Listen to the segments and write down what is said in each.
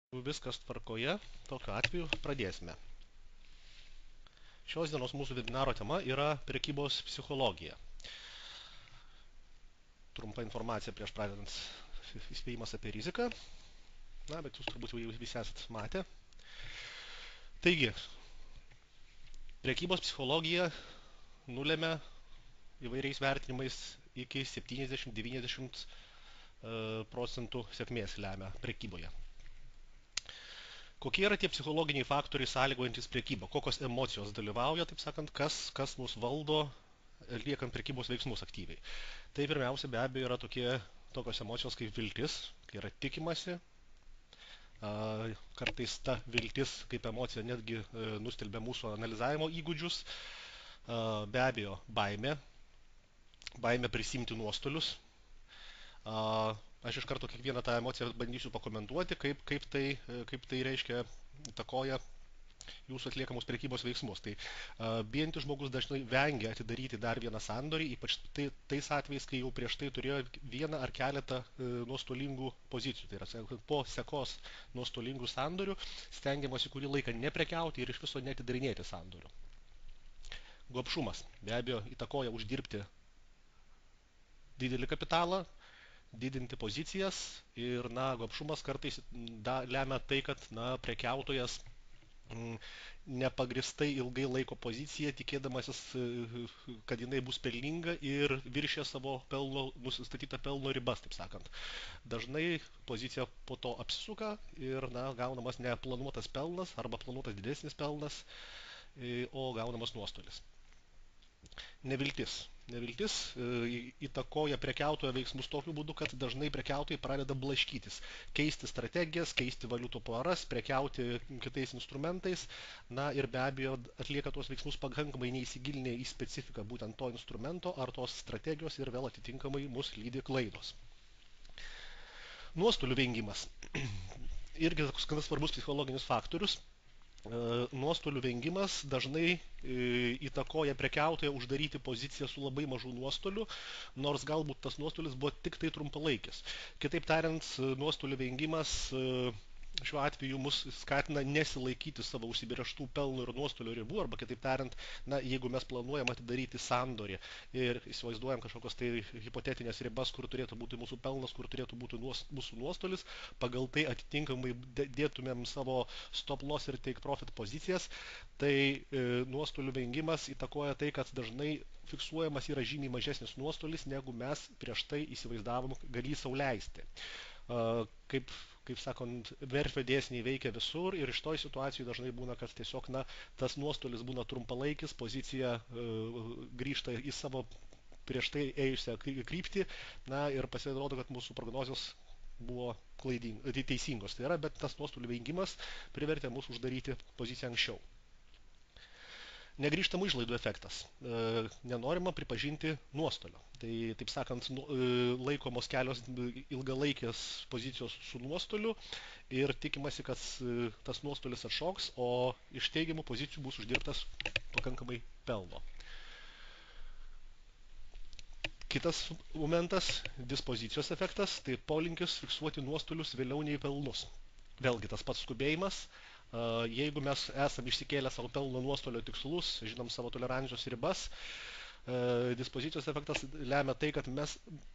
Viskas tvarkoje, tokiu atveju pradėsime. Šios dienos mūsų webinaro tema yra prekybos psichologija. Trumpa informacija prieš pradedant, įspėjimas apie riziką. Bet jūs turbūt jau visi esat matę. Taigi, prekybos psichologija nulėmė įvairiais vertinimais iki 70-90 procentų sėkmės lemia prekyboje. Kokie yra tie psichologiniai faktoriai sąlygojantis prekybą? Kokios emocijos dalyvauja, taip sakant, kas mus valdo atliekant prekybos veiksmus aktyviai? Tai pirmiausia, be abejo, yra tokios emocijos kaip viltis, kai yra tikimasi. Kartais ta viltis kaip emocija netgi nustelbia mūsų analizavimo įgūdžius. Be abejo, baimė prisimti nuostolius. Aš iš karto kiekvieną tą emociją bandysiu pakomentuoti, kaip tai reiškia įtakoja jūsų atliekamus prekybos veiksmus. Tai bijantis žmogus dažnai vengia atidaryti dar vieną sandorį, ypač tais atvejais, kai jau prieš tai turėjo vieną ar keletą nuostolingų pozicijų. Tai yra po sekos nuostolingų sandorių stengiamasi kurį laiką neprekiauti ir iš viso neatidarinėti sandorių. Gobšumas be abejo įtakoja uždirbti didelį kapitalą, didinti pozicijas ir, gobšumas kartais lemia tai, kad, prekiautojas nepagristai ilgai laiko poziciją, tikėdamasis, kad jinai bus pelninga ir viršė savo nusistatytą pelno ribas, taip sakant. Dažnai pozicija po to apsisuka ir, gaunamas neplanuotas pelnas arba planuotas didesnis pelnas, o gaunamas nuostolis. Neviltis įtakoja prekiautojo veiksmus tokiu būdu, kad dažnai prekiautojai pradeda blaškytis, keisti strategijas, keisti valiutų poras, prekiauti kitais instrumentais, ir be abejo atlieka tuos veiksmus pakankamai neįsigilinę į specifiką būtent to instrumento ar tos strategijos ir vėl atitinkamai mus lydi klaidos. Nuostolių vengimas. Irgi toks svarbus psichologinis faktorius. Nuostolių vengimas dažnai įtakoja prekiautoją uždaryti poziciją su labai mažu nuostoliu, nors galbūt tas nuostolis buvo tik tai trumpalaikis. Kitaip tariant, nuostolių vengimas šiuo atveju mus skatina nesilaikyti savo užsibrėžtų pelno ir nuostolio ribų, arba kitaip tariant, jeigu mes planuojam atidaryti sandorį ir įsivaizduojam kažkokios tai hipotetinės ribas, kur turėtų būti mūsų pelnas, kur turėtų būti mūsų nuostolis, pagal tai atitinkamai dėtumėm savo stop loss ir take profit pozicijas, tai nuostolių vengimas įtakoja tai, kad dažnai fiksuojamas yra žymiai mažesnis nuostolis, negu mes prieš tai įsivaizdavom galį sau leisti. Kaip sakant, Murphio dėsniai veikia visur ir iš toj situacijų dažnai būna, kad tiesiog tas nuostolis būna trumpalaikis, pozicija grįžta į savo prieš tai ėjusią kryptį, ir pasirodo, kad mūsų prognozijos buvo teisingos. Tai yra, bet tas nuostolių vengimas privertė mus uždaryti poziciją anksčiau. Negrįžtamų išlaidų efektas. Nenorima pripažinti nuostolio. Tai, taip sakant, laikomos kelios ilgalaikės pozicijos su nuostoliu ir tikimasi, kad tas nuostolis atšoks, o iš teigiamų pozicijų bus uždirbtas pakankamai pelno. Kitas momentas – dispozicijos efektas, tai polinkis fiksuoti nuostolius vėliau nei pelnus. Vėlgi tas pats skubėjimas. Jeigu mes esam išsikėlę savo pelno nuostolio tikslus, žinom savo tolerancijos ribas, dispozicijos efektas lemia tai, kad mes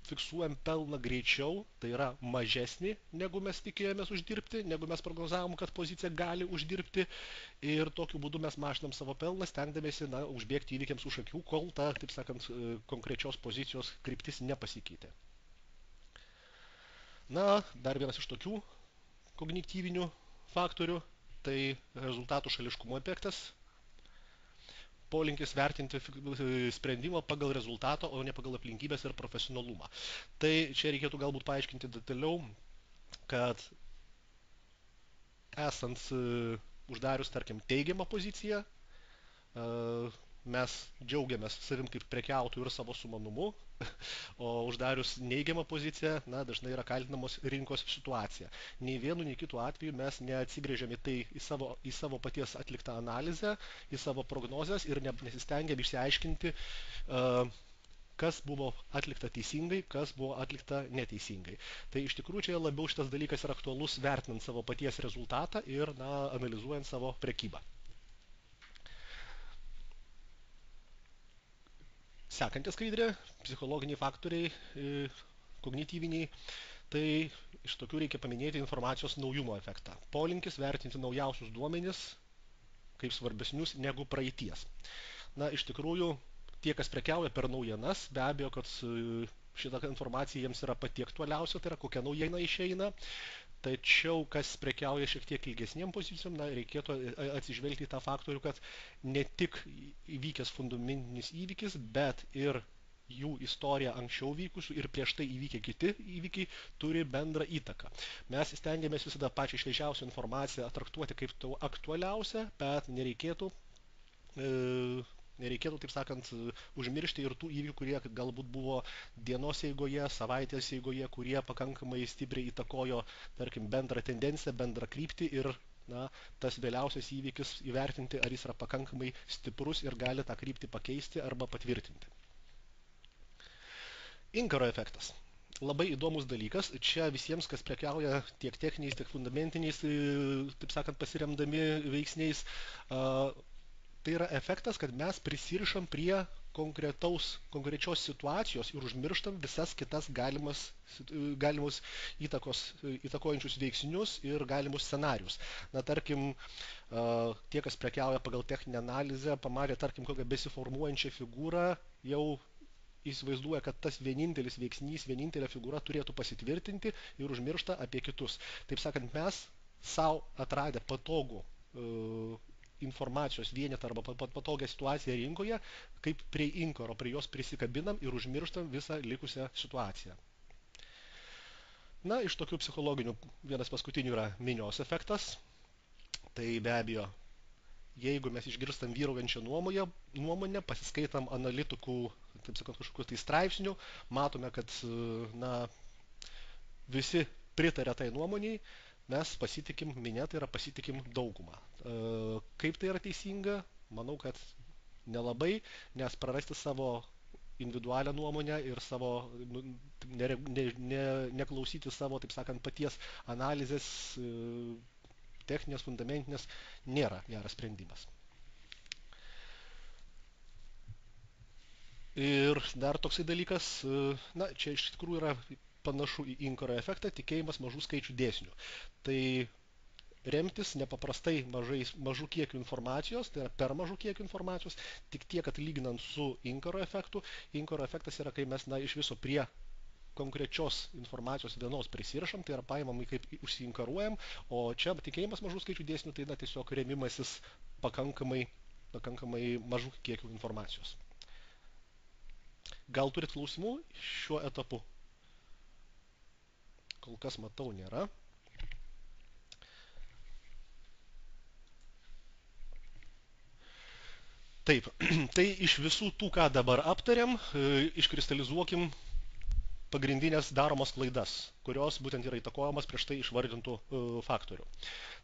fiksuojam pelną greičiau, tai yra mažesnį, negu mes tikėjomės uždirbti, negu mes prognozavom, kad pozicija gali uždirbti, ir tokiu būdu mes mažinam savo pelną, stengdamėsi užbėgti įvykiams už akių, kol ta, taip sakant, konkrečios pozicijos kryptis nepasikeitė. Dar vienas iš tokių kognityvinių faktorių, tai rezultatų šališkumo efektas, polinkis vertinti sprendimą pagal rezultatą, o ne pagal aplinkybės ir profesionalumą. Tai čia reikėtų galbūt paaiškinti detaliau, kad esant uždarius, tarkim, teigiamą poziciją, mes džiaugiamės savim kaip prekiautojų ir savo sumanumu, o uždarius neigiamą poziciją, dažnai yra kaltinamos rinkos situacija. Nei vienu, nei kitu atveju mes neatsigrėžiam į savo paties atliktą analizę, į savo prognozes ir nesistengiam išsiaiškinti, kas buvo atlikta teisingai, kas buvo atlikta neteisingai. Tai iš tikrųjų čia labiau šitas dalykas yra aktualus vertinant savo paties rezultatą ir analizuojant savo prekybą. Sekanti skaidrė – psichologiniai faktoriai, kognityviniai. Tai iš tokių reikia paminėti informacijos naujumo efektą. Polinkis vertinti naujausius duomenis kaip svarbesnius negu praeities. Iš tikrųjų, tie, kas prekiauja per naujienas, be abejo, kad šitą informaciją jiems yra pati aktualiausia, tai yra kokia naujiena išeina. Tačiau, kas prekiauja šiek tiek ilgesniem pozicijom, reikėtų atsižvelgti į tą faktorių, kad ne tik įvykęs fundamentinis įvykis, bet ir jų istorija anksčiau vykusių ir prieš tai įvykę kiti įvykiai turi bendrą įtaką. Mes stengiamės visada pačią šviežiausią informaciją traktuoti kaip aktualiausią, bet nereikėtų, taip sakant, užmiršti ir tų įvykių, kurie galbūt buvo dienos eigoje, savaitės eigoje, kurie pakankamai stipriai įtakojo, tarkim, bendrą tendenciją, bendrą kryptį ir tas vėliausias įvykis įvertinti, ar jis yra pakankamai stiprus ir gali tą kryptį pakeisti arba patvirtinti. Inkaro efektas. Labai įdomus dalykas. Čia visiems, kas prekiauja tiek techniniais, tiek fundamentiniais, taip sakant, pasiremdami veiksniais, tai yra efektas, kad mes prisirišam prie konkrečios situacijos ir užmirštam visas kitas galimus įtakojančius veiksnius ir galimus scenarius. Tarkim, tie, kas prekiauja pagal techninę analizę, pamatė, tarkim, kokią besiformuojančią figūrą, jau įsivaizduoja, kad tas vienintelis veiksnys, vienintelė figūra turėtų pasitvirtinti ir užmiršta apie kitus. Taip sakant, mes savo atradę patogų informacijos vienetą arba patogią situaciją rinkoje, kaip prie inkaro, prie jos prisikabinam ir užmirštam visą likusią situaciją. Iš tokių psichologinių vienas paskutinių yra minios efektas. Tai be abejo, jeigu mes išgirstam vyraujančią nuomonę, pasiskaitam analitikų, taip sakant, kažkokių tai straipsnių, matome, kad visi pritarė tai nuomoniai, mes pasitikim minia, tai yra pasitikim daugumą. Kaip tai yra teisinga? Manau, kad nelabai, nes prarasti savo individualią nuomonę ir savo, neklausyti savo, taip sakant, paties analizės, techninės, fundamentinės, nėra geras sprendimas. Ir dar toksai dalykas, čia iš tikrųjų yra panašu į inkaro efektą, tikėjimas mažų skaičių dėsnių. Tai remtis nepaprastai mažų kiekių informacijos, tai yra per mažų kiekių informacijos, tik tiek, kad lyginant su inkaro efektu, inkaro efektas yra, kai mes iš viso prie konkrečios informacijos vienos prisirašam, tai yra paimamai kaip užsiinkaruojam, o čia tikėjimas mažų skaičių dėsnių, tai tiesiog remimasis pakankamai mažų kiekių informacijos. Gal turit klausimų šiuo etapu? Kol kas matau nėra. Taip, tai iš visų tų, ką dabar aptariam, iškristalizuokim pagrindinės daromos klaidas, kurios būtent yra įtakojamas prieš tai išvardintų faktorių.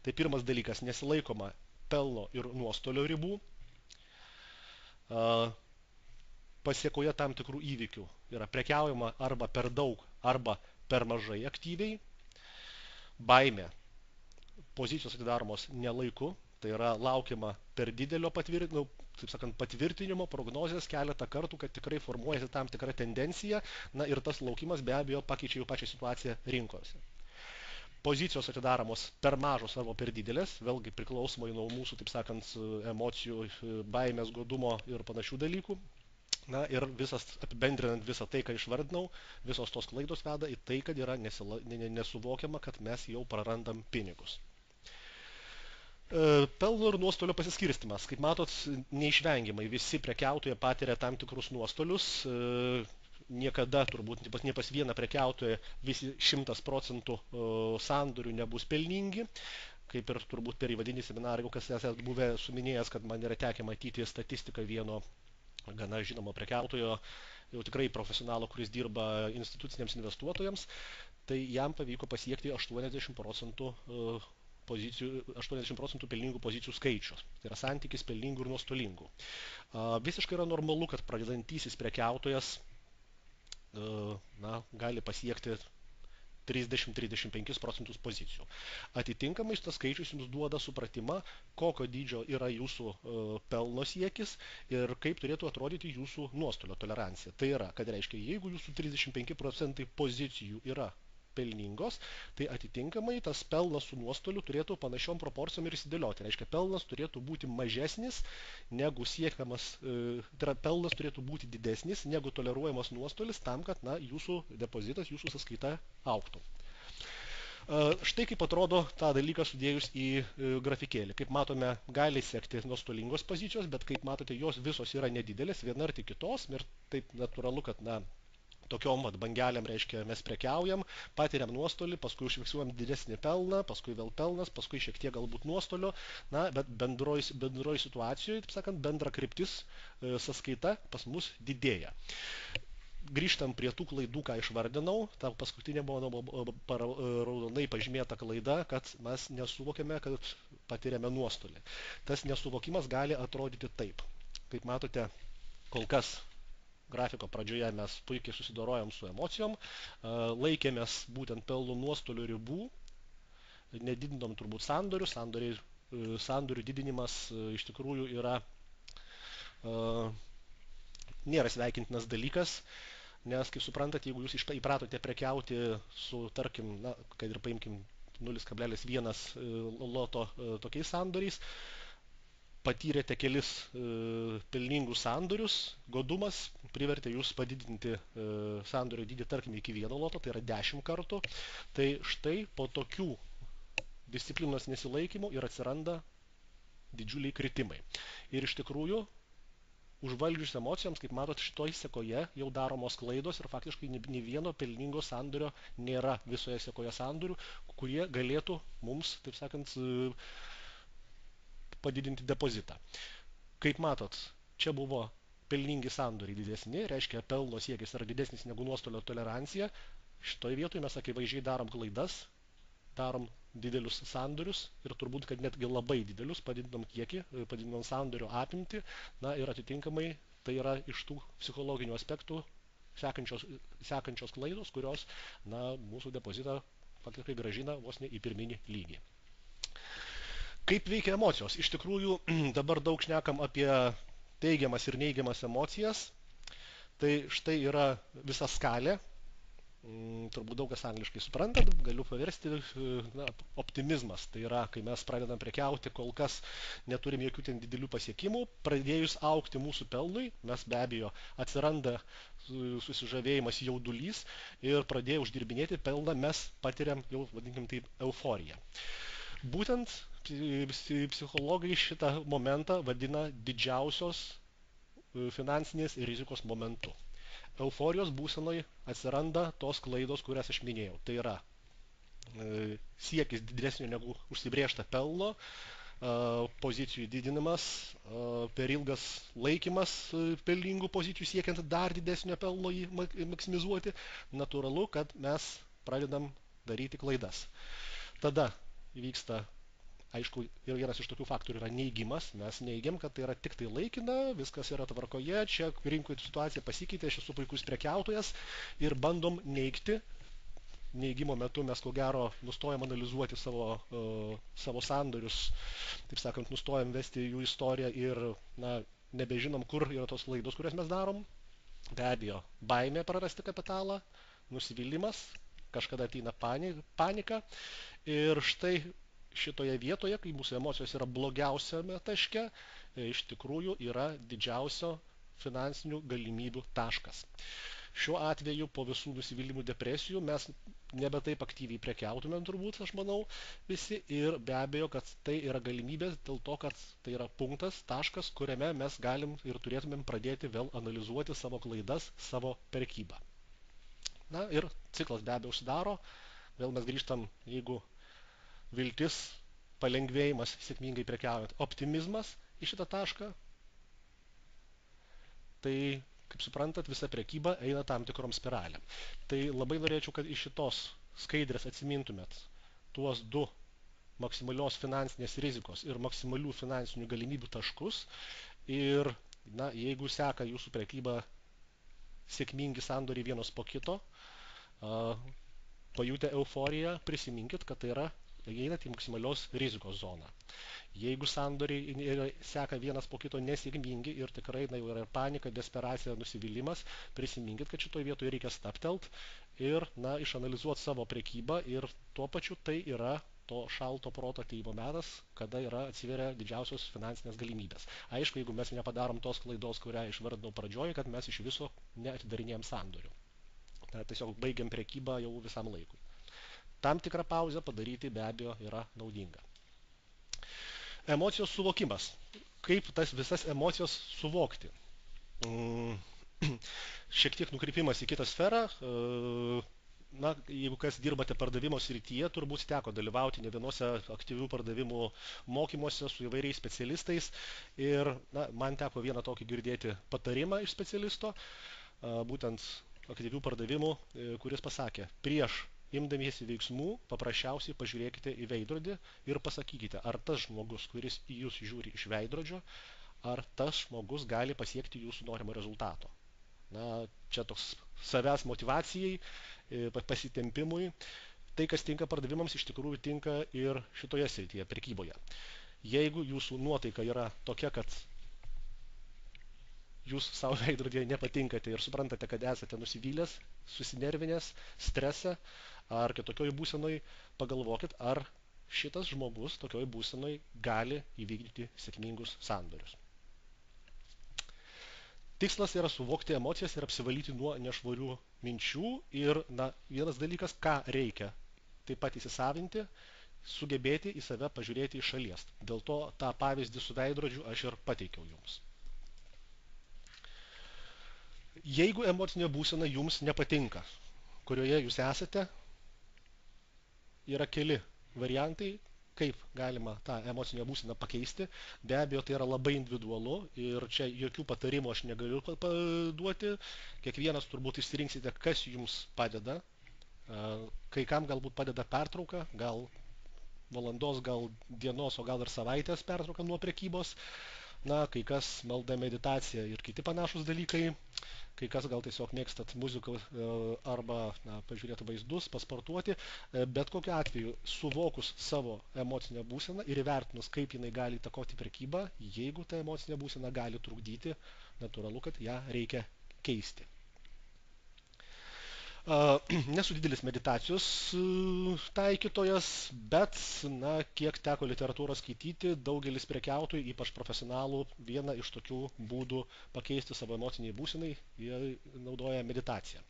Tai pirmas dalykas, nesilaikoma pelno ir nuostolio ribų, pasiekoje tam tikrų įvykių yra prekiaujama arba per daug, arba per mažai aktyviai, baimė, pozicijos atidaromos nelaiku, tai yra laukiama per didelio patvirtinimo, prognozės keletą kartų, kad tikrai formuojasi tam tikra tendencija, ir tas laukimas be abejo pakeičia jau pačią situaciją rinkose. Pozicijos atidaromos per mažos arba per didelės, vėlgi priklausomai nuo mūsų, taip sakant, emocijų, baimės, godumo ir panašių dalykų. Ir apibendrinant visą tai, ką išvardinau, visos tos klaidos veda į tai, kad yra nesuvokiama, kad mes jau prarandam pinigus. Pelno ir nuostolio pasiskirstimas. Kaip matot, neišvengiamai visi prekiautojai patiria tam tikrus nuostolius. Niekada turbūt ne pas vieną prekiautoją visi 100% sandorių nebus pelningi. Kaip ir turbūt per įvadinį seminarą, jau kas esate buvę suminėjęs, kad man yra tekę matyti statistiką vieno gana žinomo prekiautojo, jau tikrai profesionalo, kuris dirba instituciniams investuotojams, tai jam pavyko pasiekti 80% pelningų pozicijų skaičius. Tai yra santykis pelningų ir nuostolingų. Visiškai yra normalu, kad pradedantysis prekiautojas gali pasiekti 30-35% pozicijų. Atitinkamai šitas skaičius jums duoda supratimą, kokio dydžio yra jūsų pelno siekis ir kaip turėtų atrodyti jūsų nuostolio tolerancija. Tai yra, kad reiškia, jeigu jūsų 35% pozicijų yra pelningos, tai atitinkamai tas pelnas su nuostoliu turėtų panašiom proporcijom ir įsidėlioti. Reiškia, pelnas turėtų būti mažesnis negu siekiamas, tai yra pelnas turėtų būti didesnis negu toleruojamas nuostolis tam, kad jūsų depozitas, jūsų sąskaita augtų. Štai kaip atrodo tą dalyką sudėjus į grafikėlį. Kaip matome, gali siekti nuostolingos pozicijos, bet kaip matote, jos visos yra nedidelės, viena arti kitos ir taip natūralu, kad tokiom bangeliam reiškia mes prekiaujam, patiriam nuostolį, paskui užfiksuojam didesnį pelną, paskui vėl pelnas, paskui šiek tiek galbūt nuostolio, bet bendroj situacijoje, taip sakant, bendra kryptis sąskaita pas mus didėja. Grįžtam prie tų klaidų, ką išvardinau, ta paskutinė buvo raudonai pažymėta klaida, kad mes nesuvokėme, kad patiriame nuostolį. Tas nesuvokimas gali atrodyti taip. Kaip matote, kol kas grafiko pradžioje mes puikiai susidorojom su emocijom, laikėmės būtent pelno nuostolių ribų, nedidinom turbūt sandorių, sandorių didinimas iš tikrųjų nėra sveikintinas dalykas, nes, kaip suprantate, jeigu jūs įpratote prekiauti su, tarkim, kad ir paimkim 0,1 loto tokiais sandoriais, patyrėte kelis pelningus sandorius, godumas privertė jūs padidinti sandorio dydį, tarkim, iki 1 loto, tai yra 10 kartų. Tai štai po tokių disciplinos nesilaikymų ir atsiranda didžiuliai kritimai. Ir iš tikrųjų, užvaldžius emocijoms, kaip matot, šitoj sekoje jau daromos klaidos ir faktiškai nei vieno pelningo sandorio nėra visoje sekoje sandorių, kurie galėtų mums, taip sakant, padidinti depozitą. Kaip matot, čia buvo pelningi sandoriai didesni, reiškia pelno siekis yra didesnis negu nuostolio tolerancija. Šitoje vietoje mes akivaizdžiai darom klaidas, darom didelius sandorius ir turbūt, kad netgi labai didelius, padidinam kiekį, padidinam sandorio apimtį, ir atitinkamai tai yra iš tų psichologinių aspektų sekančios klaidos, kurios mūsų depozitą faktiškai gražina vos ne į pirminį lygį. Kaip veikia emocijos? Iš tikrųjų, dabar daug šnekam apie teigiamas ir neigiamas emocijas. Tai štai yra visa skalė. Turbūt daug kas angliškai suprantat, galiu paversti optimizmas. Tai yra, kai mes pradedam prekiauti, kol kas neturim jokių ten didelių pasiekimų. Pradėjus augti mūsų pelnui, mes be abejo atsiranda susižavėjimas, jaudulys ir pradėję uždirbinėti pelną mes patiriam jau, vadinkim taip, euforiją. Būtent psichologai šitą momentą vadina didžiausios finansinės rizikos momentu. Euforijos būsenoj atsiranda tos klaidos, kurias aš minėjau. Tai yra siekis didesnio negu užsibrėžta pelno, pozicijų didinimas, per ilgas laikymas pelningų pozicijų siekiant dar didesnio pelno jį maksimizuoti. Natūralu, kad mes pradedam daryti klaidas. Tada įvyksta, aišku, ir vienas iš tokių faktorių yra neigimas. Mes neigiam, kad tai yra tik tai laikina, viskas yra tvarkoje, čia rinkoje situacija pasikeitė, aš esu puikus prekiautojas ir bandom neigti. Neigimo metu mes ko gero nustojam analizuoti savo sandorius, taip sakant, nustojam vesti jų istoriją ir nebežinom, kur yra tos klaidos, kurias mes darom. Be abejo, baimė prarasti kapitalą, nusivylimas, kažkada ateina panika. Ir štai šitoje vietoje, kai mūsų emocijos yra blogiausiame taške, iš tikrųjų yra didžiausio finansinių galimybių taškas. Šiuo atveju po visų nusivylimų depresijų mes nebe taip aktyviai prekiautumėm turbūt, aš manau, visi. Ir be abejo, kad tai yra galimybė dėl to, kad tai yra punktas, taškas, kuriame mes galim ir turėtumėm pradėti vėl analizuoti savo klaidas, savo prekybą. Ir ciklas be abejo užsidaro. Vėl mes grįžtam, jeigu viltis, palengvėjimas sėkmingai prekiaujant, optimizmas į šitą tašką, tai, kaip suprantat, visa prekyba eina tam tikrom spiraliam. Tai labai norėčiau, kad iš šitos skaidrės atsimintumėt tuos du maksimalios finansinės rizikos ir maksimalių finansinių galimybių taškus. Ir, jeigu seka jūsų prekyba sėkmingi sandoriai vienas po kito, pajutę euforiją, prisiminkit, kad tai yra įeinat į maksimalios rizikos zoną. Jeigu sandoriai seka vienas po kito nesėkmingi ir tikrai jau yra panika, desperacija, nusivylimas, prisiminkit, kad šitoje vietoje reikia staptelt ir išanalizuoti savo prekybą ir tuo pačiu tai yra to šalto proto ateimo metas, kada atsiveria didžiausios finansinės galimybės. Aišku, jeigu mes nepadarom tos klaidos, kurią išvardinau pradžioje, kad mes iš viso neatidarinėjom sandorių. Tiesiog baigiam prekybą jau visam laikui. Tam tikrą pauzę padaryti be abejo yra naudinga. Emocijos suvokimas. Kaip tas visas emocijas suvokti? Šiek tiek nukrypimas į kitą sferą. Jeigu kas dirbate pardavimo srityje, turbūt teko dalyvauti ne vienose aktyvių pardavimų mokymuose su įvairiais specialistais. Ir man teko vieną tokį girdėti patarimą iš specialisto, būtent aktyvių pardavimų, kuris pasakė, prieš imdamiesi veiksmų, paprasčiausiai pažiūrėkite į veidrodį ir pasakykite, ar tas žmogus, kuris į jūs žiūri iš veidrodžio, ar tas žmogus gali pasiekti jūsų norimo rezultato. Čia toks savęs motivacijai, pasitempimui. Tai, kas tinka pardavimams, iš tikrųjų tinka ir šitoje srityje, prekyboje. Jeigu jūsų nuotaika yra tokia, kad jūs savo veidrodėje nepatinkate ir suprantate, kad esate nusivylęs, susinervinęs, stresą ar kitokioj būsenoj, pagalvokit, ar šitas žmogus tokioj būsenoj gali įvykdyti sėkmingus sandorius. Tikslas yra suvokti emocijas ir apsivalyti nuo nešvarių minčių ir vienas dalykas, ką reikia taip pat įsisavinti, sugebėti į save pažiūrėti iš šalies. Dėl to tą pavyzdį su veidrodžiu aš ir pateikiau jums. Jeigu emocinė būsena jums nepatinka, kurioje jūs esate, yra keli variantai, kaip galima tą emocinę būseną pakeisti. Be abejo, tai yra labai individualu ir čia jokių patarimų aš negaliu duoti. Kiekvienas turbūt išsirinksite, kas jums padeda. Kai kam galbūt padeda pertrauka, gal valandos, gal dienos, o gal ir savaitės pertrauka nuo prekybos. Kai kas malda, meditacija ir kiti panašus dalykai. Kai kas gal tiesiog mėgstat muziką arba pažiūrėti vaizdus, pasportuoti. Bet kokiu atveju, suvokus savo emocinę būseną ir įvertinus, kaip jinai gali įtakoti prekybą, jeigu ta emocinė būsena gali trukdyti, natūralu, kad ją reikia keisti. Nesu didelis meditacijos taikytojas, bet kiek teko literatūros skaityti, daugelis prekiautojų, ypač profesionalų, vieną iš tokių būdų pakeisti savo emociniai būsenai, jie naudoja meditaciją.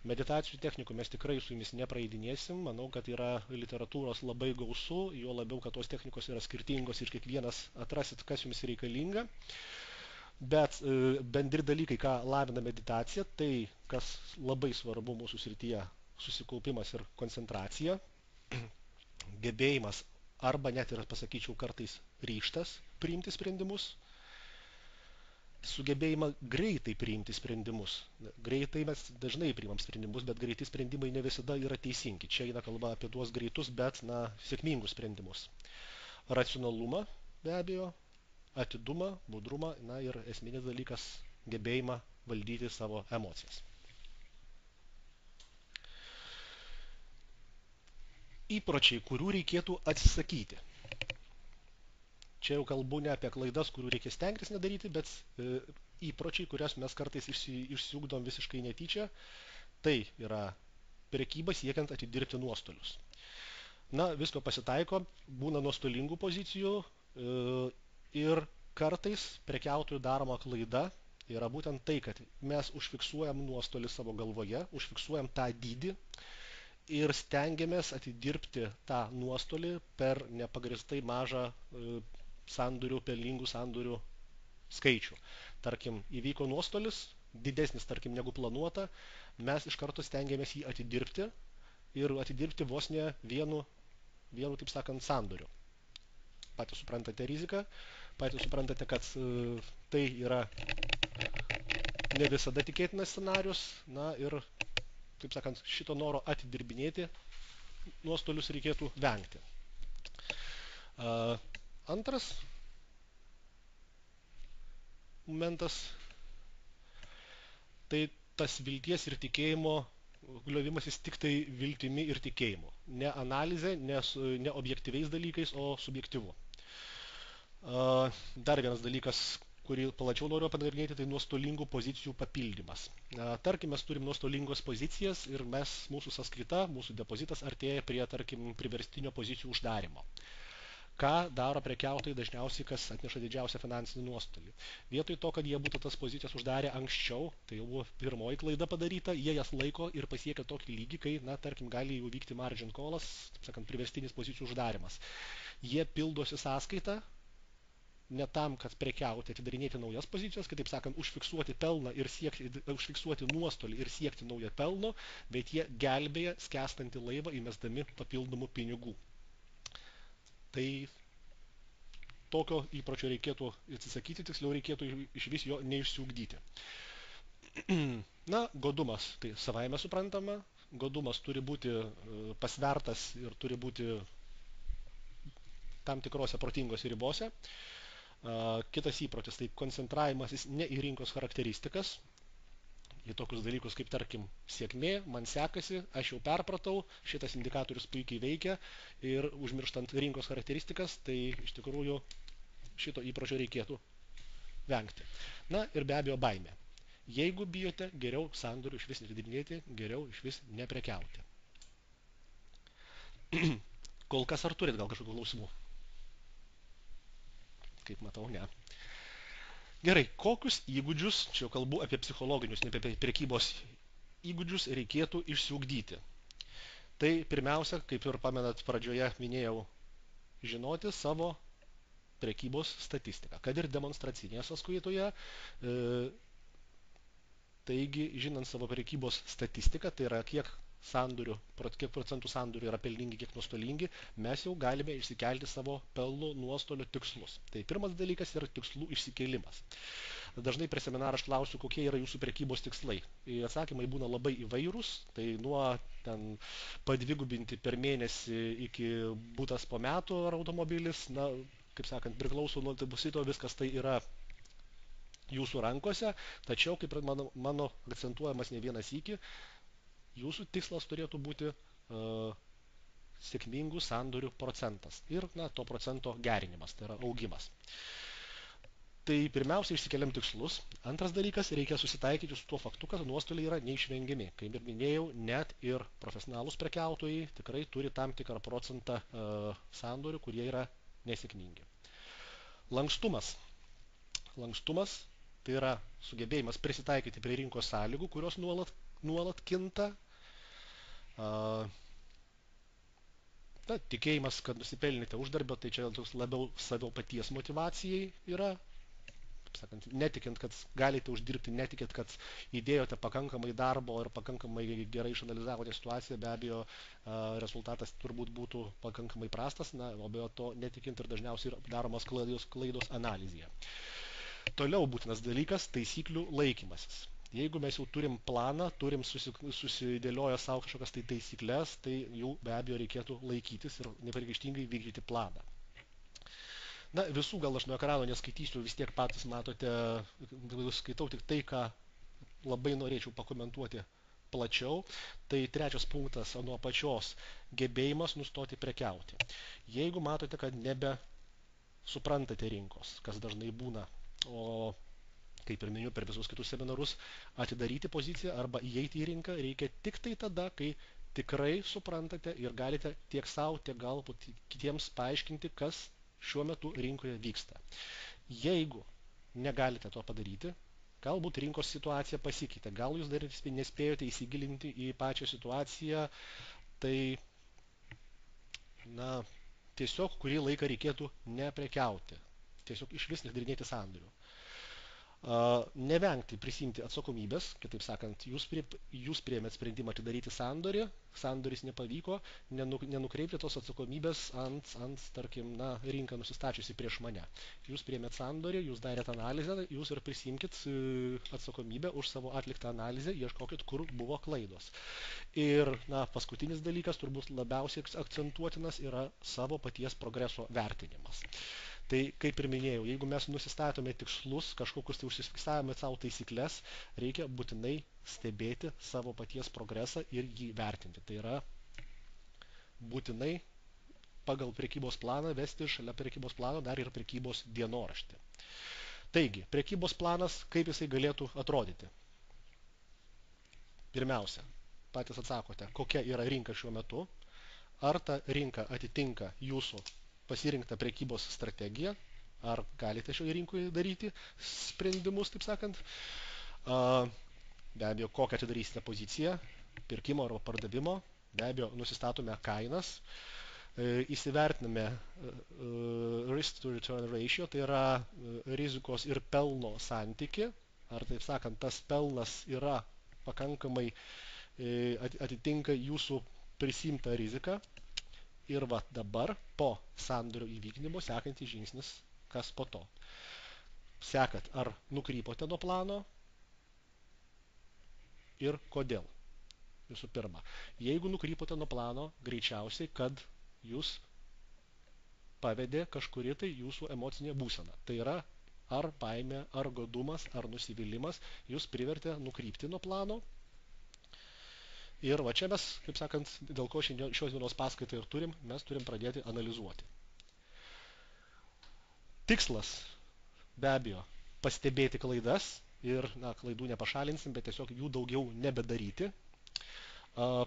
Meditacijų technikų mes tikrai su jumis nepraeidinėsim, manau, kad yra literatūros labai gausu, juo labiau, kad tos technikos yra skirtingos ir kiekvienas atrasit, kas jums reikalinga. Bet bendri dalykai, ką lavina meditacija, tai kas labai svarbu mūsų srityje - susikaupimas ir koncentracija, gebėjimas arba net ir, pasakyčiau, kartais ryžtas priimti sprendimus, sugebėjimą greitai priimti sprendimus. Greitai mes dažnai priimam sprendimus, bet greiti sprendimai ne visada yra teisingi. Čia eina kalba apie tuos greitus, bet sėkmingus sprendimus. Racionalumą, be abejo, atidumą, budrumą, ir esminis dalykas - gebėjimą valdyti savo emocijas. Įpročiai, kurių reikėtų atsisakyti. Čia jau kalbu ne apie klaidas, kurių reikia stengtis nedaryti, bet įpročiai, kurias mes kartais išsiugdom visiškai netyčia, tai yra prekyba siekiant atidirbti nuostolius. Visko pasitaiko, būna nuostolingų pozicijų, ir kartais prekiautojų daroma klaida yra būtent tai, kad mes užfiksuojam nuostolį savo galvoje, užfiksuojam tą dydį ir stengiamės atidirbti tą nuostolį per nepagristai mažą sandorių, pelningų sandorių skaičių. Tarkim, įvyko nuostolis, didesnis, tarkim, negu planuota, mes iš karto stengiamės jį atidirbti ir atidirbti vos ne vienu, taip sakant, sandoriu. Patys suprantate riziką, patys suprantate, kad tai yra ne visada tikėtinas scenarius, ir, taip sakant, šito noro atidirbinėti nuostolius reikėtų vengti. Antras momentas, tai tas vilties ir tikėjimo gliovimasis tik tai viltimi ir tikėjimu. Ne analizė, ne objektyviais dalykais, o subjektyvu. Dar vienas dalykas, kurį plačiau noriu panagrinėti, tai nuostolingų pozicijų papildymas. Tarkim, mes turim nuostolingos pozicijas ir mūsų sąskaita, mūsų depozitas artėja prie, tarkim, priverstinio pozicijų uždarimo. Ką daro prekiautojai dažniausiai, kas atneša didžiausią finansinį nuostolį. Vietoj to, kad jie būtų tas pozicijas uždarę anksčiau, tai jau buvo pirmoji klaida padaryta, jie jas laiko ir pasiekia tokį lygį, kai, na, tarkim, gali jau vykti margin callas, taip sakant, priverstinis pozicijų uždarimas. Jie pildosi sąskaitą, ne tam, kad prekiauti, atidarinėti naujas pozicijas, kitaip sakant, užfiksuoti pelną ir užfiksuoti nuostolį ir siekti naują pelno, bet jie gelbėja skęstantį laivą įmesdami papildomų pinigų. Tai tokio įpročio reikėtų atsisakyti, tiksliau reikėtų iš vis jo neišsiugdyti. Na, godumas, tai savaime suprantama, godumas turi būti pasvertas ir turi būti tam tikrose protingose ribose. Kitas įprotis, tai koncentravimasis ne į rinkos charakteristikas, į tokius dalykus kaip, tarkim, sėkmė, man sekasi, aš jau perpratau, šitas indikatorius puikiai veikia ir užmirštant rinkos charakteristikas, tai iš tikrųjų šito įpročio reikėtų vengti. Na ir be abejo baimė. Jeigu bijote, geriau sandorių iš vis netidarinėti, geriau iš vis neprekiauti. Kol kas ar turit gal kažkokių klausimų? Kaip matau, ne. Gerai, kokius įgūdžius, čia jau kalbu apie psichologinius, ne apie prekybos įgūdžius, reikėtų išsiugdyti. Tai pirmiausia, kaip ir pamenat pradžioje minėjau, žinoti savo prekybos statistiką, kad ir demonstracinėje sąskaitoje. Taigi, žinant savo prekybos statistiką, tai yra kiek procentų sandorių yra pelningi, kiek nuostolingi, mes jau galime išsikelti savo pelno nuostolio tikslus. Tai pirmas dalykas yra tikslų išsikėlimas. Dažnai per seminarą aš klausiu, kokie yra jūsų prekybos tikslai. Atsakymai būna labai įvairūs, tai nuo ten padvigubinti per mėnesį iki butas po metų ar automobilis, na, kaip sakant, priklauso nuo depozito, viskas tai yra jūsų rankose, tačiau, kaip mano akcentuojamas ne vienas sykį, jūsų tikslas turėtų būti sėkmingų sandorių procentas ir, na, to procento gerinimas, tai yra augimas. Tai pirmiausia, išsikeliam tikslus. Antras dalykas, reikia susitaikyti su tuo faktu, kad nuostoliai yra neišvengiami. Kaip ir minėjau, net ir profesionalūs prekiautojai tikrai turi tam tikrą procentą sandorių, kurie yra nesėkmingi. Lankstumas. Lankstumas tai yra sugebėjimas prisitaikyti prie rinkos sąlygų, kurios nuolat kinta. Na, tikėjimas, kad nusipelnite uždarbio, tai čia labiau savo paties motyvacijai yra. Sakant, netikint, kad galite uždirbti, netikint, kad įdėjote pakankamai darbo ir pakankamai gerai išanalizavote situaciją, be abejo, rezultatas turbūt būtų pakankamai prastas, na, o be to netikint ir dažniausiai daromas klaidos analizėje. Toliau būtinas dalykas – taisyklių laikymasis. Jeigu mes jau turim planą, turim susidėlioję savo kažkokias tai taisyklės, tai jų be abejo reikėtų laikytis ir nepriekaištingai vykdyti planą. Na, visų gal aš nuo ekrano neskaitysiu, vis tiek patys matote, skaitau tik tai, ką labai norėčiau pakomentuoti plačiau. Tai trečias punktas nuo apačios – gebėjimas nustoti prekiauti. Jeigu matote, kad nebe suprantate rinkos, kas dažnai būna, o kaip ir miniu per visus kitus seminarus, atidaryti poziciją arba įeiti į rinką reikia tik tai tada, kai tikrai suprantate ir galite tiek savo, tiek galbūt kitiems paaiškinti, kas šiuo metu rinkoje vyksta. Jeigu negalite to padaryti, galbūt rinkos situacija pasikeitė, gal jūs dar nespėjote įsigilinti į pačią situaciją, tai na, tiesiog kurį laiką reikėtų neprekiauti, tiesiog iš vis netidarinėti sandorių. Nevengti prisimti atsakomybės, kitaip sakant, jūs priėmėt sprendimą atidaryti sandorį, sandoris nepavyko, nenukreipti tos atsakomybės ant tarkim, na, rinką nusistačiusi prieš mane. Jūs priėmėt sandorį, jūs darėt analizę, jūs ir prisimkit atsakomybę už savo atliktą analizę, ieškokit, kur buvo klaidos. Ir, na, paskutinis dalykas, turbūt labiausiai akcentuotinas, yra savo paties progreso vertinimas. Tai kaip ir minėjau, jeigu mes nusistatome tikslus, kažkokius tai užsifiksavome savo taisyklės, reikia būtinai stebėti savo paties progresą ir jį vertinti. Tai yra būtinai pagal prekybos planą vesti šalia prekybos plano dar ir prekybos dienoraštį. Taigi, prekybos planas, kaip jisai galėtų atrodyti? Pirmiausia, patys atsakote, kokia yra rinka šiuo metu, ar ta rinka atitinka jūsų pasirinktą prekybos strategiją, ar galite šioje rinkoje daryti sprendimus, taip sakant. Be abejo, kokią atidarysite poziciją, pirkimo arba pardavimo, be abejo, nusistatome kainas, įsivertiname risk to return ratio, tai yra rizikos ir pelno santyki, ar taip sakant, tas pelnas yra pakankamai atitinka jūsų prisimtą riziką. Ir va dabar po sandorio įvykdymo sekantis žingsnis, kas po to. Sekat, ar nukrypote nuo plano ir kodėl. Visų pirma, jeigu nukrypote nuo plano, greičiausiai, kad jūs pavedė kažkuri tai jūsų emocinė būsena. Tai yra ar baimė, ar godumas, ar nusivylimas jūs privertė nukrypti nuo plano. Ir va čia mes, kaip sakant, dėl ko šios dienos paskaitą ir turim, mes turim pradėti analizuoti. Tikslas, be abejo, pastebėti klaidas ir, klaidų nepašalinsim, bet tiesiog jų daugiau nebedaryti.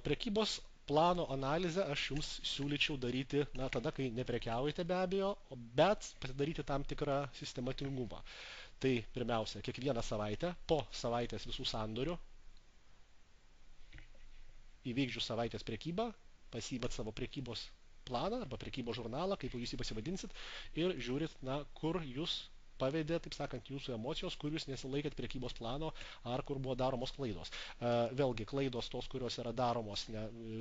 Prekybos plano analizę aš jums siūlyčiau daryti, tada, kai neprekiaujate be abejo, bet pasidaryti tam tikrą sistematingumą. Tai pirmiausia, kiekvieną savaitę, po savaitės visų sandorių, įvykdžius savaitės prekybą, pasiimat savo prekybos planą arba prekybos žurnalą, kaip jūs jį pasivadinsit, ir žiūrit, kur jūs pavedė, taip sakant, jūsų emocijos, kur jūs nesilaikėt prekybos plano ar kur buvo daromos klaidos. Vėlgi, klaidos tos, kurios yra daromos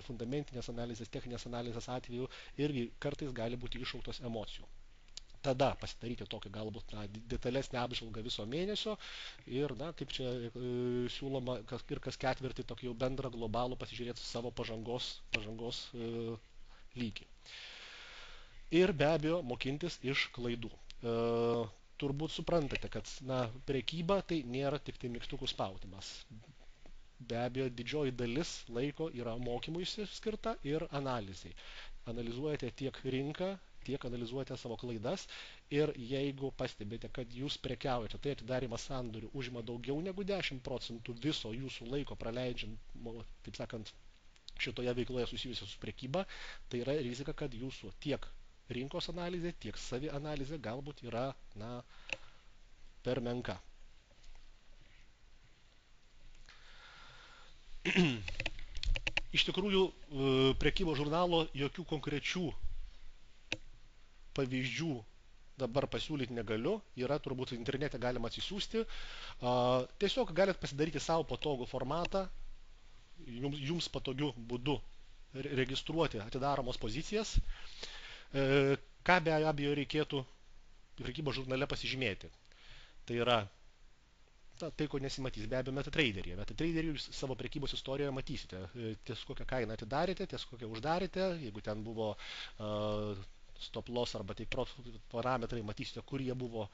fundamentinės analizės, techninės analizės atveju, irgi kartais gali būti iššauktos emocijų. Tada pasidaryti tokį galbūt detalesnę apžvalgą viso mėnesio ir, kaip čia siūloma, ir kas ketvirtį tokį jau bendrą globalų pasižiūrėti savo pažangos lygį. Ir be abejo mokintis iš klaidų. Turbūt suprantate, kad prekyba tai nėra tik tai mygtukų spaudimas. Be abejo, didžioji dalis laiko yra mokymuisi skirta ir analizai. Analizuojate tiek rinką, tiek analizuojate savo klaidas ir jeigu pastebite, kad jūs prekiaujate, tai atidarimas sandorių užima daugiau negu 10% viso jūsų laiko praleidžiant, taip sakant, šitoje veikloje susijusia su prekyba, tai yra rizika, kad jūsų tiek rinkos analizė, tiek savi analizė galbūt yra, per menka. Iš tikrųjų, prekybos žurnalo jokių konkrečių pavyzdžių dabar pasiūlyti negaliu, yra turbūt internete galima atsisiųsti. Tiesiog galit pasidaryti savo patogų formatą, jums patogiu būdu registruoti atidaromos pozicijas. Ką be abejo reikėtų prekybos žurnale pasižymėti. Tai yra tai, ko nesimatys. Be abejo, MetaTraderyje. MetaTraderyje jūs savo prekybos istorijoje matysite. Ties kokią kainą atidarėte, ties kokią uždarėte. Jeigu ten buvo stop loss arba take profit parametrai, matysite, kur jie buvo,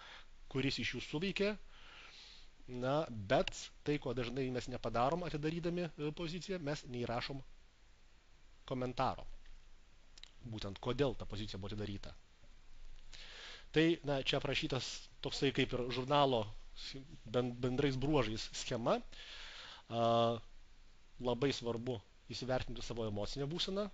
kuris iš jų suveikė. Bet tai, ko dažnai mes nepadarom atidarydami poziciją, mes neįrašom komentaro. Būtent kodėl ta pozicija buvo atidaryta. Tai, čia aprašytas toksai kaip ir žurnalo bendrais bruožais schema. Labai svarbu įsivertinti savo emocinę būseną.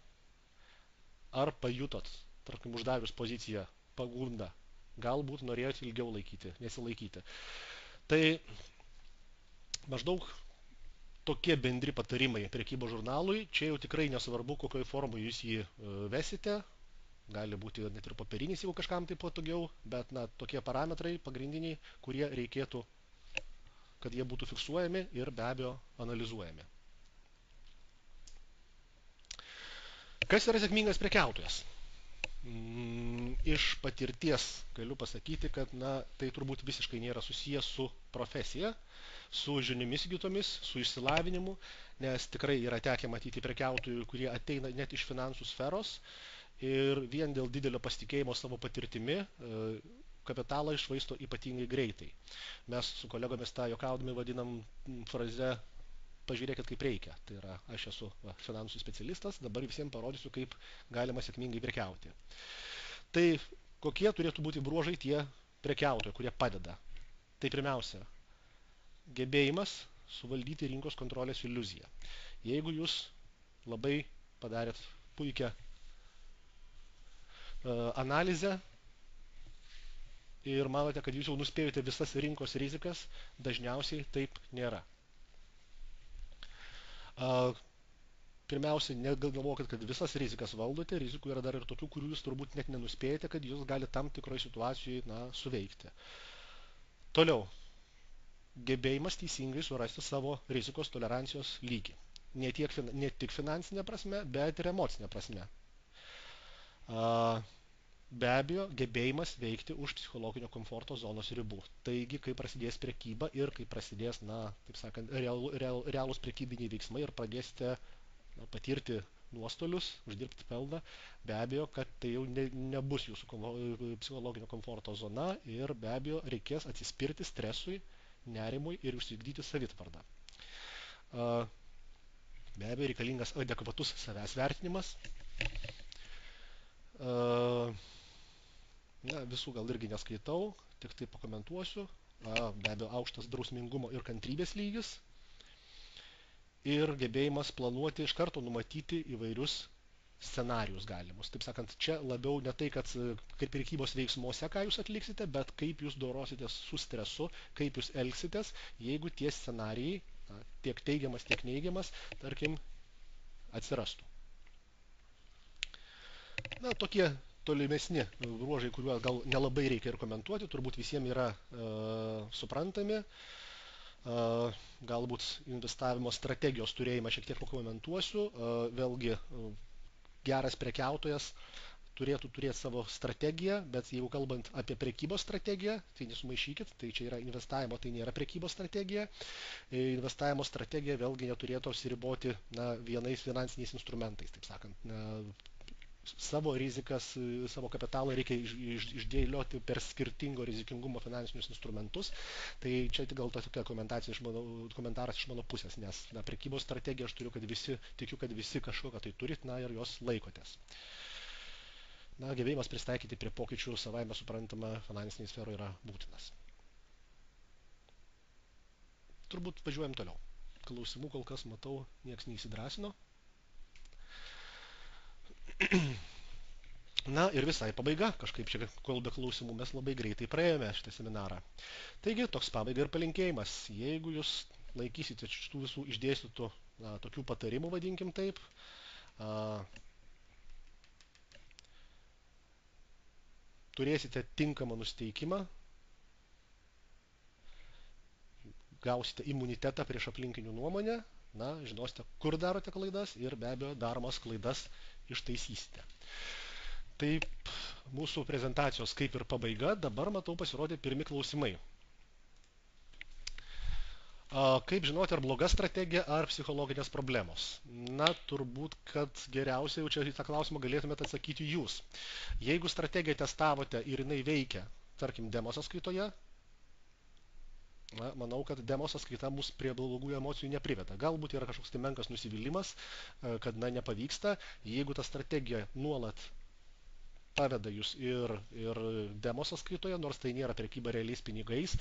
Ar pajutot, tarkim, uždarius poziciją pagundą, galbūt norėjote ilgiau nesilaikyti. Tai maždaug tokie bendri patarimai prekybos žurnalui. Čia jau tikrai nesvarbu, kokioje formoje jūs jį vesite. Gali būti net ir papierinis, jeigu kažkam tai patogiau, bet tokie parametrai pagrindiniai, kurie reikėtų, kad jie būtų fiksuojami ir be abejo analizuojami. Kas yra sėkmingas prekiautojas? Iš patirties galiu pasakyti, kad tai turbūt visiškai nėra susijęs su profesija, su žiniomis įgytomis, su išsilavinimu, nes tikrai yra tekę matyti prekiautojų, kurie ateina net iš finansų sferos ir vien dėl didelio pasitikėjimo savo patirtimi kapitalą išvaisto ypatingai greitai. Mes su kolegomis tą juokaudami vadinam fraze pažiūrėkit kaip reikia. Tai yra, aš esu finansų specialistas, dabar visiems parodysiu, kaip galima sėkmingai prekiauti. Tai kokie turėtų būti bruožai tie prekiautojai, kurie padeda? Tai pirmiausia, gebėjimas suvaldyti rinkos kontrolės iliuziją. Jeigu jūs labai padarėt puikią analizę ir manote, kad jūs jau nuspėjote visas rinkos rizikas, dažniausiai taip nėra. Pirmiausia, negalvokit, kad visas rizikas valdote, rizikų yra dar ir tokių, kurių jūs turbūt net nenuspėjate, kad jūs gali tam tikroje situacijoje suveikti. Toliau, gebėjimas teisingai surasti savo rizikos tolerancijos lygį. Ne tik finansinė prasme, bet ir emocinė prasme. Be abejo, gebėjimas veikti už psichologinio komforto zonos ribų. Taigi, kai prasidės prekyba ir kai prasidės, taip sakant, realūs prekybiniai veiksmai ir pradėsite patirti nuostolius, uždirbti pelną, be abejo, kad tai jau nebus jūsų psichologinio komforto zona ir be abejo reikės atsispirti stresui, nerimui ir užsiugdyti savitvardą. Be abejo, reikalingas adekvatus savęs vertinimas. Visų gal irgi neskaitau, tik tai pakomentuosiu. Be abejo, aukštas drausmingumo ir kantrybės lygis. Ir gebėjimas planuoti iš karto numatyti įvairius scenarius galimus. Taip sakant, čia labiau ne tai, kad kaip prekybos veiksmuose, ką jūs atliksite, bet kaip jūs dorositės su stresu, kaip jūs elgsitės, jeigu tie scenarijai, tiek teigiamas, tiek neigiamas, tarkim, atsirastų. Tokie tolimesni bruožai, kuriuos gal nelabai reikia ir komentuoti, turbūt visiems yra suprantami. Galbūt investavimo strategijos turėjimą šiek tiek pakomentuosiu. Vėlgi, geras prekiautojas turėtų turėti savo strategiją, bet jeigu kalbant apie prekybos strategiją, tai nesumaišykit, tai čia yra investavimo, tai nėra prekybos strategija. Investavimo strategija vėlgi neturėtų apsiriboti vienais finansiniais instrumentais, taip sakant. Savo rizikas, savo kapitalą reikia išdėlioti per skirtingo rizikingumo finansinius instrumentus. Tai čia gal tokia komentaras iš mano pusės, nes prekybos strategija aš tikiu, kad visi kažkokią tai turit ir jos laikotės. Gebėjimas pristaikyti prie pokyčių savaime suprantama finansinėje sferoje yra būtinas. Turbūt važiuojam toliau. Klausimų kol kas matau, nieks neįsidrasino. Ir visai pabaiga, kažkaip čia, kol be klausimų mes labai greitai praėjome šitą seminarą. Taigi, toks pabaiga ir palinkėjimas. Jeigu jūs laikysite šitų visų išdėstytų tokių patarimų, vadinkim taip, turėsite tinkamą nusteikimą, gausite imunitetą prieš aplinkinių nuomonę, žinosite, kur darote klaidas ir be abejo daromas klaidas ištaisysite. Taip, mūsų prezentacijos kaip ir pabaiga, dabar matau pasirodė pirmi klausimai. Kaip žinoti, ar bloga strategija, ar psichologinės problemos? Turbūt, kad geriausiai jau čia į tą klausimą galėtumėte atsakyti jūs. Jeigu strategiją testavote ir jinai veikia, tarkim, demo sąskaitoje, manau, kad demo sąskaita mus prie blogų emocijų nepriveda. Galbūt yra kažkoks tai menkas nusivylimas, kad nepavyksta. Jeigu ta strategija nuolat paveda jūs ir demo sąskaitoje, nors tai nėra prekyba realiais pinigais,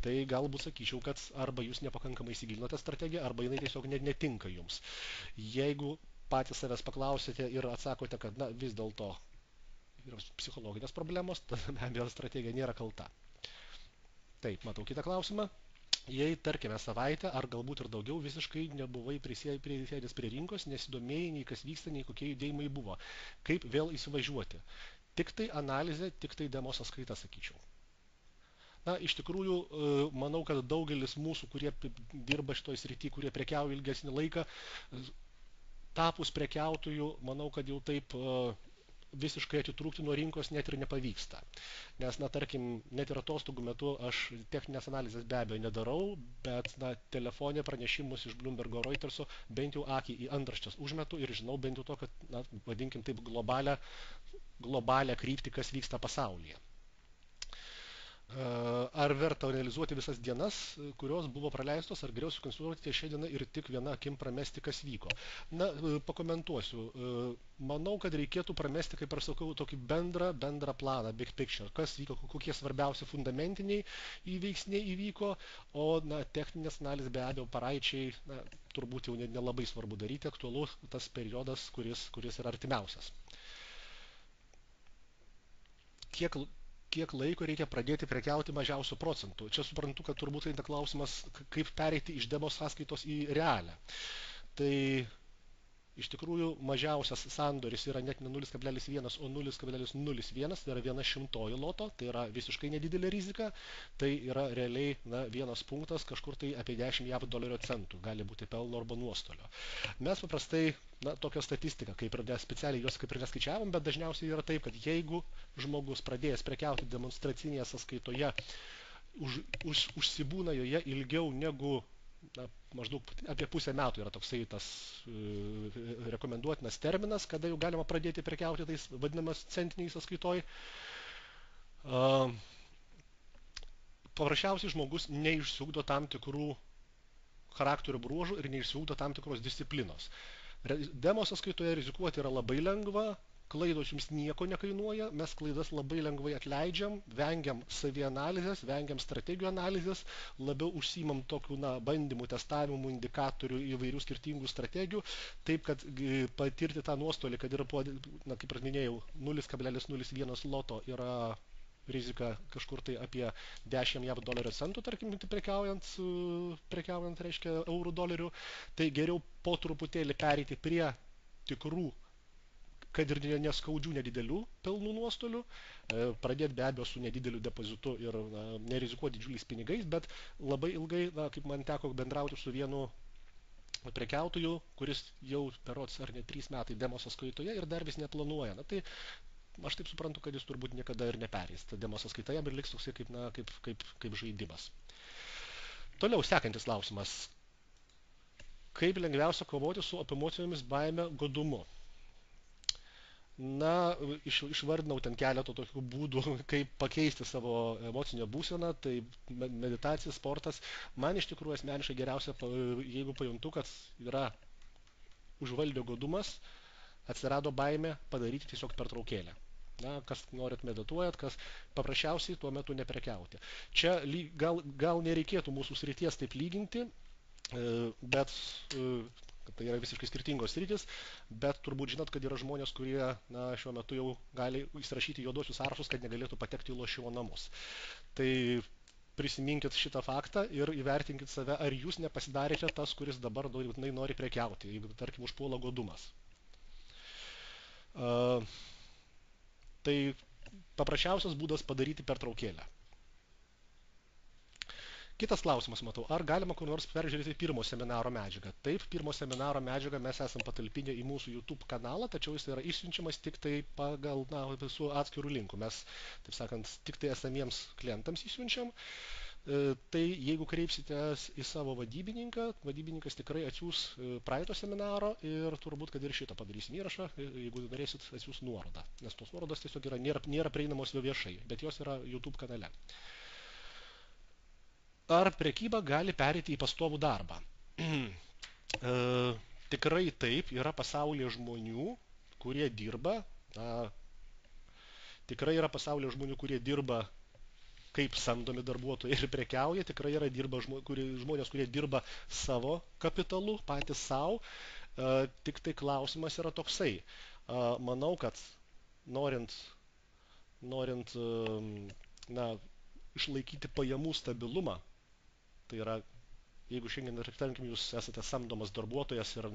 tai galbūt sakyčiau, kad arba jūs nepakankamai įsigilinote strategiją, arba jinai tiesiog netinka jums. Jeigu patys savęs paklausėte ir atsakote, kad vis dėlto yra psichologinės problemos, tada be abejo strategija nėra kalta. Taip, matau kitą klausimą. Jei, tarkime, savaitę ar galbūt ir daugiau visiškai nebuvai prisėdęs prie rinkos, nesidomėjai nei kas vyksta, nei kokie judėjimai buvo. Kaip vėl įsivažiuoti? Tik tai analizė, tik tai demo sąskaita, sakyčiau. Iš tikrųjų, manau, kad daugelis mūsų, kurie dirba šitoj srity, kurie prekiauja ilgesnį laiką, tapus prekiautojų, manau, kad jau taip visiškai atitrūkti nuo rinkos net ir nepavyksta. Nes, tarkim, net ir atostogų metu aš techninės analizės be abejo nedarau, bet telefonė pranešimus iš Bloombergo Reuterso bent jau akį į antraštes užmetu ir žinau bent jau to, kad, vadinkim taip, globalią kryptį, kas vyksta pasaulyje. Ar verta analizuoti visas dienas, kurios buvo praleistos, ar geriau sukonstruoti šią dieną ir tik viena akim pramesti, kas vyko? Na, pakomentuosiu. Manau, kad reikėtų pramesti, kaip aš sakau, tokį bendrą planą, big picture, kas vyko, kokie svarbiausi fundamentiniai veiksniai įvyko, o na, techninės analizės be abejo paraičiai, na, turbūt jau nelabai svarbu daryti, aktualu tas periodas, kuris yra artimiausias. Kiek laiko reikia pradėti prekiauti mažiausių procentų. Čia suprantu, kad turbūt tai klausimas, kaip pereiti iš demo sąskaitos į realią. Tai iš tikrųjų mažiausias sandoris yra net ne 0,1, o 0,01, tai yra 1/100 loto, tai yra visiškai nedidelė rizika, tai yra realiai vienas punktas, kažkur tai apie 10 JAV dolerio centų, gali būti pelno arba nuostolio. Mes paprastai, tokią statistiką, kaip ir specialiai jos kaip ir neskaičiavom, bet dažniausiai yra taip, kad jeigu žmogus pradėjęs prekiauti demonstracinėje sąskaitoje, užsibūna joje ilgiau negu maždaug apie pusę metų yra toksai tas rekomenduotinas terminas, kada jau galima pradėti prekiauti tais vadinamas centiniais sąskaitoj. Paprasčiausiai žmogus neišsiugdo tam tikrų charakterio bruožų ir neišsiugdo tam tikros disciplinos. Demo sąskaitoje rizikuoti yra labai lengva, klaidos jums nieko nekainuoja, mes klaidas labai lengvai atleidžiam, vengiam savianalizės, vengiam strategijų analizės, labiau užsiimam tokių bandymų, testavimų, indikatorių, įvairių skirtingų strategijų, taip kad patirti tą nuostolį, kad yra, kaip ir minėjau, 0,01 loto yra rizika kažkur tai apie 10 JAV dolerio centų, tarkim, prekiaujant, reiškia, eurų dolerių, tai geriau po truputėlį pereiti prie tikrų, kad ir neskaudžių nedidelių pelnų nuostolių, pradėti be abejo su nedideliu depozitu ir nerizikuoti didžiuliais pinigais, bet labai ilgai, kaip man teko bendrauti su vienu prekiautoju, kuris jau berods ar ne 3 metai demo sąskaitoje ir dar vis neplanuoja. Na, tai aš taip suprantu, kad jis turbūt niekada ir neperės. Ta demo sąskaita jam ir liks toksai kaip žaidimas. Toliau sekantis klausimas. Kaip lengviausia kovoti su emocijomis, baime, godumu? Na, išvardinau ten keletą tokių būdų, kaip pakeisti savo emocinę būseną, tai meditacija, sportas. Man iš tikrųjų asmeniškai geriausia, jeigu pajuntu, kad yra užvaldė godumas, atsirado baimė, padaryti tiesiog pertraukėlę. Na, kas norit medituojat, kas paprasčiausiai tuo metu neprekiauti. Čia gal nereikėtų mūsų srities taip lyginti, bet tai yra visiškai skirtingos sritis, bet turbūt žinot, kad yra žmonės, kurie šiuo metu jau gali įsirašyti juodosius sąrašus, kad negalėtų patekti į lošimo namus. Tai prisiminkit šitą faktą ir įvertinkit save, ar jūs nepasidarėte tas, kuris dabar būtinai nori prekiauti, jeigu, tarkim, užpuola godumas. Tai paprasčiausias būdas padaryti pertraukėlę. Kitas klausimas, matau, ar galima kur nors peržiūrėti pirmo seminaro medžiagą? Taip, pirmo seminaro medžiagą mes esam patalpinę į mūsų YouTube kanalą, tačiau jis yra išsiunčiamas tik tai pagal visų atskirų linkų. Mes, taip sakant, tik tai esamiems klientams išsiunčiam. Tai jeigu kreipsitės į savo vadybininką, vadybininkas tikrai atsiūs praeito seminaro ir turbūt, kad ir šitą padarysim įrašą, jeigu norėsit, atsiūs nuorodą. Nes tos nuorodos tiesiog nėra prieinamos jo viešai, bet jos yra YouTube kanale. Ar prekyba gali perėti į pastovų darbą? Tikrai taip, yra pasaulyje žmonių, kurie dirba. Tikrai yra pasaulyje žmonių, kurie dirba kaip samdomi darbuotojai ir prekiauja. Tikrai yra žmonės, kurie dirba savo kapitalu, patys savo. Tik tai klausimas yra toksai. Manau, kad norint išlaikyti pajamų stabilumą, tai yra, jeigu šiandien, tarkim, jūs esate samdomas darbuotojas ir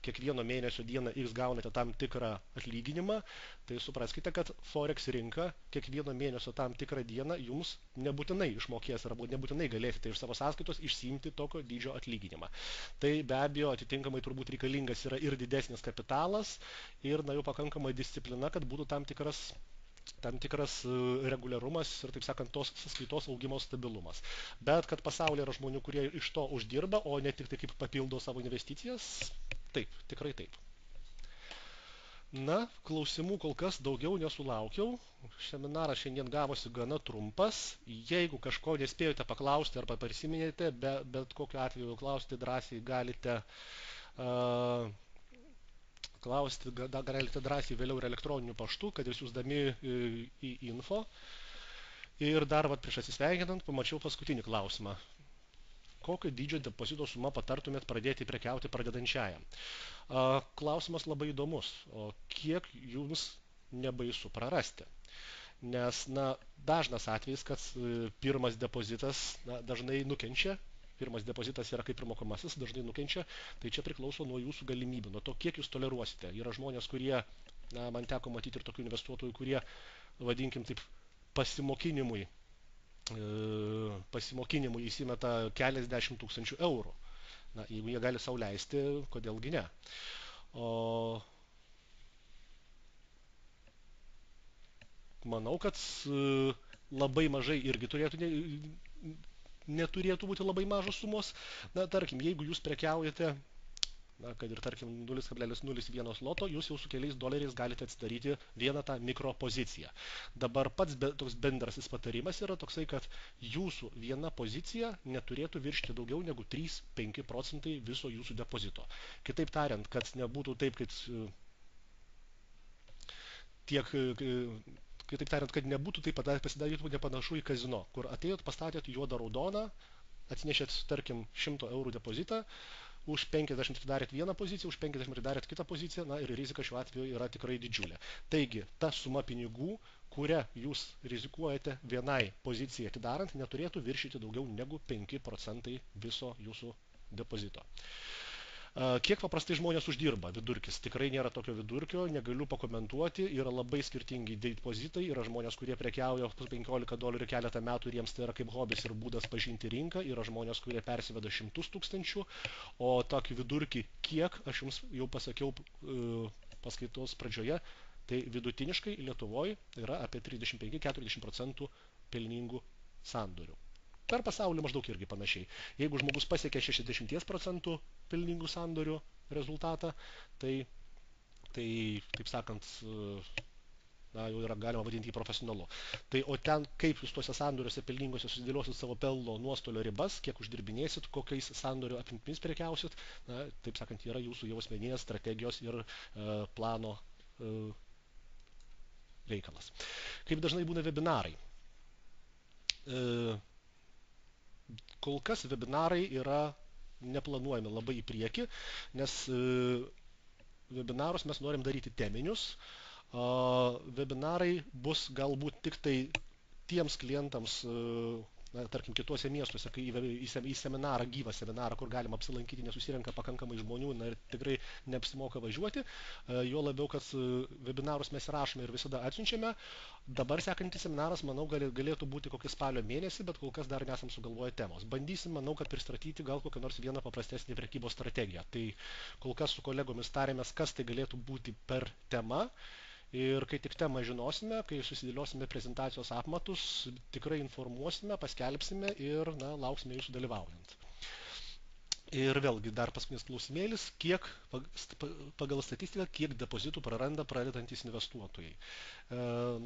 kiekvieno mėnesio dieną jūs gaunate tam tikrą atlyginimą, tai supraskite, kad Forex rinka kiekvieno mėnesio tam tikrą dieną jums nebūtinai išmokės arba nebūtinai galėsite iš savo sąskaitos išsiimti tokio dydžio atlyginimą. Tai be abejo atitinkamai turbūt reikalingas yra ir didesnis kapitalas ir jau pakankama disciplina, kad būtų tam tikras reguliarumas ir, taip sakant, tos sąskaitos augimo stabilumas. Bet kad pasaulyje yra žmonių, kurie iš to uždirba, o ne tik tai kaip papildo savo investicijas, taip, tikrai taip. Na, klausimų kol kas daugiau nesulaukiau. Seminaras šiandien gavosi gana trumpas. Jeigu kažko nespėjote paklausti arba prisiminėte, bet kokiu atveju klausti drąsiai galite. Galite drąsiai vėliau ir elektroniniu paštu, kad jūs siūsdami į info. Ir dar prieš atsisveikinant pamačiau paskutinį klausimą. Kokio dydžio depozito suma patartumėt pradėti prekiauti pradedančiajam? Klausimas labai įdomus. O kiek jums nebaisu prarasti? Nes, dažnas atvejis, kad pirmas depozitas dažnai nukenčia. Pirmas depozitas yra kaip ir mokomasis, dažnai nukenčia. Tai čia priklauso nuo jūsų galimybių, nuo to, kiek jūs toleruosite. Yra žmonės, kurie, man teko matyti ir tokių investuotojų, kurie, vadinkim taip, pasimokinimui įsimeta keliasdešimt tūkstančių eurų. Jeigu jie gali sau leisti, kodėlgi ne. O manau, kad labai mažai irgi neturėtų būti labai mažos sumos. Tarkim, jeigu jūs prekiaujate, kad ir tarkim 0,01 loto, jūs jau su keliais doleriais galite atsidaryti vieną tą mikropoziciją. Dabar pats toks bendrasis patarimas yra toksai, kad jūsų viena pozicija neturėtų viršti daugiau negu 3-5 procentai viso jūsų depozito. Kitaip tariant, kad nebūtų taip, kad nebūtų taip pasidarytų nepanašu į kazino, kur atėjot, pastatėt juodą raudoną, atsinešėt, tarkim, 100 eurų depozitą, už 50 atidarėt vieną poziciją, už 50 atidarėt kitą poziciją, ir rizika šiuo atveju yra tikrai didžiulė. Taigi, ta suma pinigų, kurią jūs rizikuojate vienai pozicijai atidarant, neturėtų viršyti daugiau negu 5 procentai viso jūsų depozito. Kiek paprastai žmonės uždirba vidurkis? Tikrai nėra tokio vidurkio, negaliu pakomentuoti, yra labai skirtingi depozitai, yra žmonės, kurie prekiauja $15 keletą metų ir jiems tai yra kaip hobis ir būdas pažinti rinką, yra žmonės, kurie persiveda 100 000, o tokį vidurkį, kiek, aš jums jau pasakiau paskaitos pradžioje, tai vidutiniškai Lietuvoje yra apie 35-40 procentų pelningų sandorių. Per pasaulį maždaug irgi panašiai. Jeigu žmogus pasiekia 60 procentų pelningų sandorių rezultatą, tai taip sakant, jau yra galima vadinti jį profesionalu. Tai o ten, kaip jūs tuose sandoriuose pelningose susidėliosit savo pelno nuostolio ribas, kiek uždirbinėsit, kokiais sandorių apimtimis prekiausit, taip sakant, yra jūsų jau asmeninės strategijos ir plano reikalas. Kaip dažnai būna webinarai? Kol kas webinarai yra neplanuojami labai į priekį, nes webinarus mes norim daryti teminius. Webinarai bus galbūt tik tai tiems klientams, tarkim, kituose miestuose, kai į seminarą, gyvą seminarą, kur galima apsilankyti, nesusirenka pakankamai žmonių, ir tikrai neapsimoka važiuoti. Jo labiau, kad webinarus mes rašome ir visada atsiunčiame. Dabar sekantis seminaras, manau, galėtų būti kokį spalio mėnesį, bet kol kas dar nesam sugalvoję temos. Bandysim, manau, kad pristatyti gal kokią nors vieną paprastesnį prekybos strategiją. Tai kol kas su kolegomis tarėmės, kas tai galėtų būti per tema. Ir kai tik temą žinosime, kai susidėliosime prezentacijos apmatus, tikrai informuosime, paskelbsime ir lauksime jūsų dalyvaujant. Ir vėlgi dar paskutinis klausimėlis, pagal statistiką, kiek depozitų praranda pradedantis investuotojai.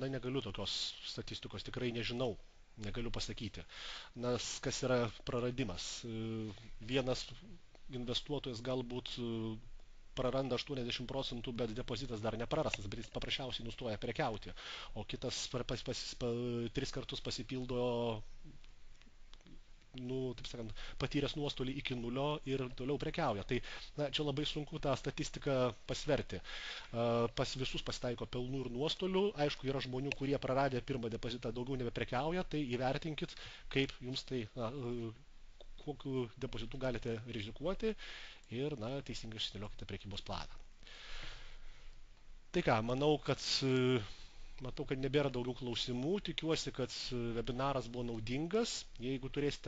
Negaliu tokios statistikos, tikrai nežinau, negaliu pasakyti. Kas yra praradimas? Vienas investuotojas galbūt praranda 80 procentų, bet depozitas dar neprarastas, bet jis paprasčiausiai nustoja prekiauti, o kitas 3 kartus pasipildo, taip sakant, patyręs nuostolį iki 0 ir toliau prekiauja. Tai čia labai sunku tą statistiką pasverti. Pas visus pasitaiko pelnų ir nuostolių. Aišku, yra žmonių, kurie praradę pirmą depozitą daugiau nebeprekiauja, tai įvertinkit, kaip jums tai, kokiu depozitu galite rizikuoti ir teisingai išsidėliokite prekybos planą. Tai ką, matau, kad nebėra daugiau klausimų, tikiuosi, kad webinaras buvo naudingas. Jeigu turėsite